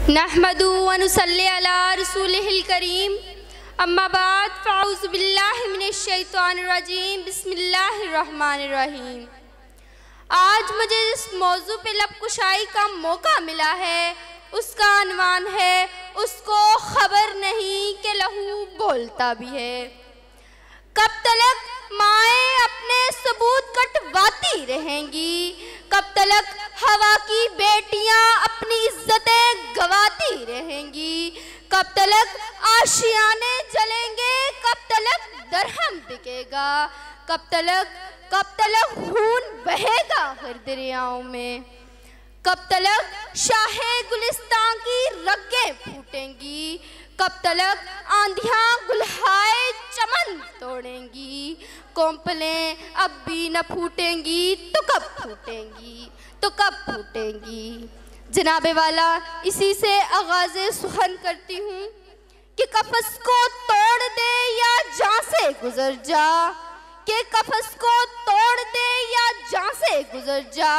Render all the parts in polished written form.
नहमदु व नुसल्ली अला रसूलिहिल करीम अम्मा बाद फ़अऊज़ु बिल्लाहि मिनश शैतानिर रजीम बिस्मिल्लाहिर रहमानिर रहीम। आज मुझे जिस मौजू पे लबकुशाई का मौका मिला है उसका अनवान है उसको खबर नहीं कि लहू बोलता भी है। कब तलक माएँ अपने सबूत कटवाती रहेंगी, कब तलक हवा की बेटियां अपनी इज्जतें गवाती रहेंगी, कब तलक आशियाने जलेंगे, कब तलक दरहम बिकेगा, कब तलक खून बहेगा हर दरियाओं में, कब तलक शाहे गुलिस्तान की रगें फूटेंगी, कब तलक आंधियां गुलहाए चमन तोड़ेंगी, कोंपलें अब भी न फूटेंगी तो कब फूटेंगी, तो कब फूटेंगी। जनाबे वाला इसी से आगाज़े सुखन करती हूँ कि कफस को तोड़ दे या जान से गुजर जा, कि कफस को तोड़ दे या जान से गुजर जा।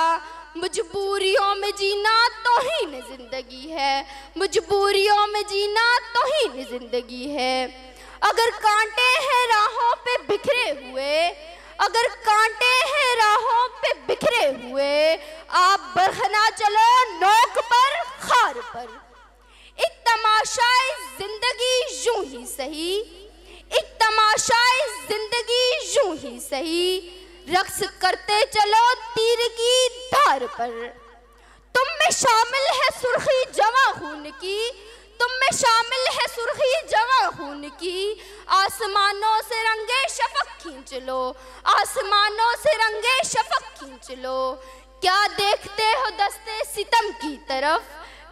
मजबूरियों में जीना तौहीन जिंदगी है, मजबूरियों में जीना तौहीन जिंदगी है। अगर कांटे हैं राहों पे बिखरे हुए, अगर कांटे हैं राहों पे बिखरे हुए, आप बरखना चलो नोक पर खार पर। एक तमाशाए जिंदगी यूं ही सही, एक तमाशाए जिंदगी यूं ही सही, रक्स करते चलो तीर की धार पर। तुम में शामिल है सुर्खी जवां खून की, तुम में शामिल है सुर्खी जवां खून की। आसमानों से रंगे शफक खींच लो, आसमानों से रंगे शफक खींच लो। क्या देखते हो दस्ते सितम की तरफ,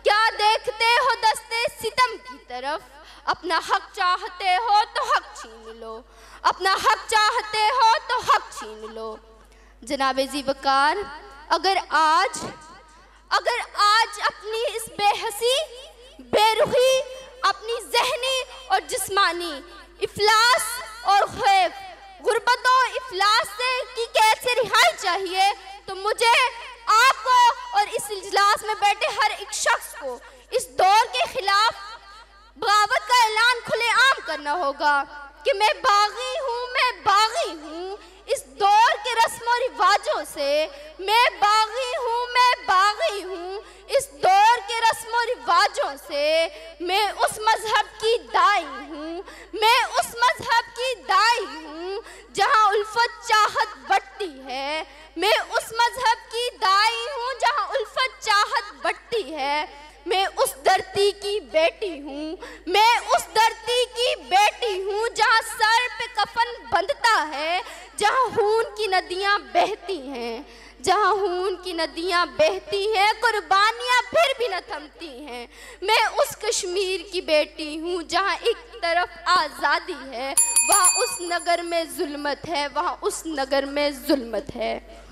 क्या देखते हो दस्ते सितम की तरफ। अपना हक चाहते हो तो हक छीन लो, अपना हक चाहते हो तो हक छीन लो। जनाबे जी वकार, अगर आज अपनी इस बेहसी बेरुखी, अपनी जहनी और जिस्मानी इफलास और खौफ, गुर्बत और इफलास से की कैसे रिहाई चाहिए, तो मुझे आपको और इस इजलास में बैठे हर एक शख्स को इस दौर के खिलाफ बगावत का ऐलान खुलेआम करना होगा कि मैं बागी हूँ, मैं बागी हूँ। इस दौर के रस्म और रिवाजों से मैं बागी हूँ, मैं बागी हूँ। इस दौर के रस्म और रिवाजों से मैं उस मजहब की दाई हूँ, मैं उस मजहब की दाई हूँ जहाँ उल्फत चाहत बढ़ती है। मैं उस मजहब की दाई हूँ जहाँ उल्फत चाहत बढ़ती है। मैं उस धरती की बेटी हूँ, मैं उस धरती की बेटी हूँ जहाँ सर पे कफन बंधता है, जहाँ खून की नदियाँ बहती हैं, जहाँ खून की नदियाँ बहती हैं, कुर्बानियाँ फिर भी न थमती हैं। मैं उस कश्मीर की बेटी हूँ जहाँ एक तरफ आज़ादी है, वहाँ उस नगर में जुल्मत है, वहाँ उस नगर में जुल्मत है।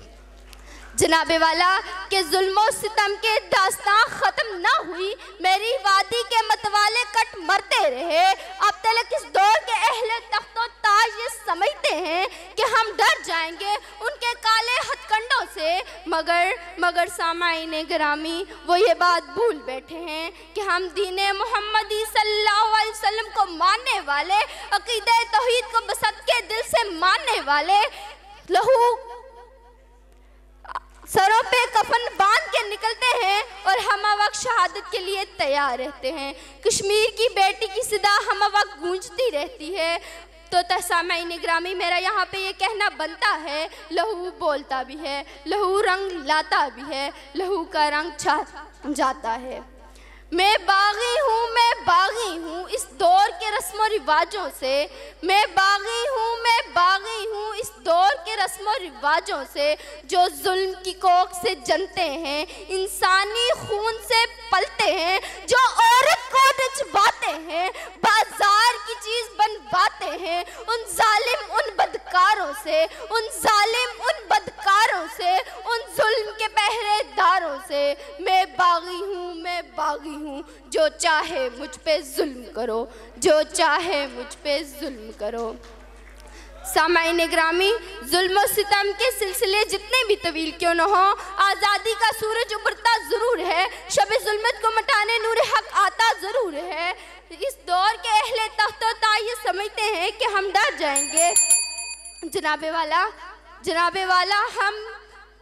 जनाबे वाला के जुल्म और सितम के दास्तां ख़त्म ना हुई, मेरी वादी के मतवाले कट मरते रहे। अब तक इस दौर के अहले तख्तो ताज ये समझते हैं कि हम डर जाएंगे उनके काले हथकंडों से, मगर सामाईने गिरामी वो ये बात भूल बैठे हैं कि हम दीने मोहम्मदी सल्लल्लाहु अलैहि वसल्लम को मानने वाले, अकीदे तौहीद को बसदके दिल से मानने वाले, लहू सरों पे कफन बांध के निकलते हैं और हम वक्त शहादत के लिए तैयार रहते हैं। कश्मीर की बेटी की सदा हम वक्त गूंजती रहती है। तो सामाईन ग्रामी, मेरा यहाँ पे ये कहना बनता है, लहू बोलता भी है, लहू रंग लाता भी है, लहू का रंग छा जाता है। मैं बागी हूँ, मैं बागी हूँ इस दौर के रस्म और रिवाजों से। मैं बागी हूँ, मैं बागी हूँ इस दौर के रस्म और रिवाजों से जो जुल्म की कोख से जनते हैं, इंसानी खून से पलते हैं, जो औरत को नचवाते हैं, बाजार की चीज़ बनवाते हैं। उन जालिम उन बदकारों से, उन जालिम उन बदकारों से, उन जुल्म के पहरेदारों से मैं बागी हूँ, मैं बागी हूँ। जो चाहे मुझ पे जुल्म करो, जो चाहे मुझ पे जुल्म करो। सामाईन ग्रामी, जुल्म और सितम के सिलसिले जितने भी तवील क्यों न हो, आज़ादी का सूरज उभरता ज़रूर है। शब जुल्मत को मटाने नूर हक इस दौर के अहले तख्त ये समझते हैं कि हम डर जाएंगे। जनाबे वाला हम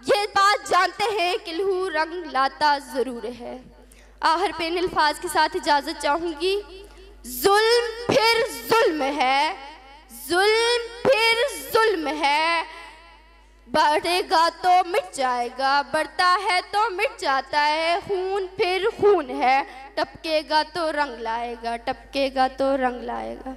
ये बात जानते हैं कि लहू रंग लाता ज़रूर है। आखिर पे इन अल्फाज के साथ इजाज़त चाहूँगी। जुल्म फिर जुल्म है, जुल्म फिर जुल्म है, बढ़ेगा तो मिट जाएगा, बढ़ता है तो मिट जाता है, खून फिर खून है, टपकेगा तो रंग लाएगा, टपकेगा तो रंग लाएगा।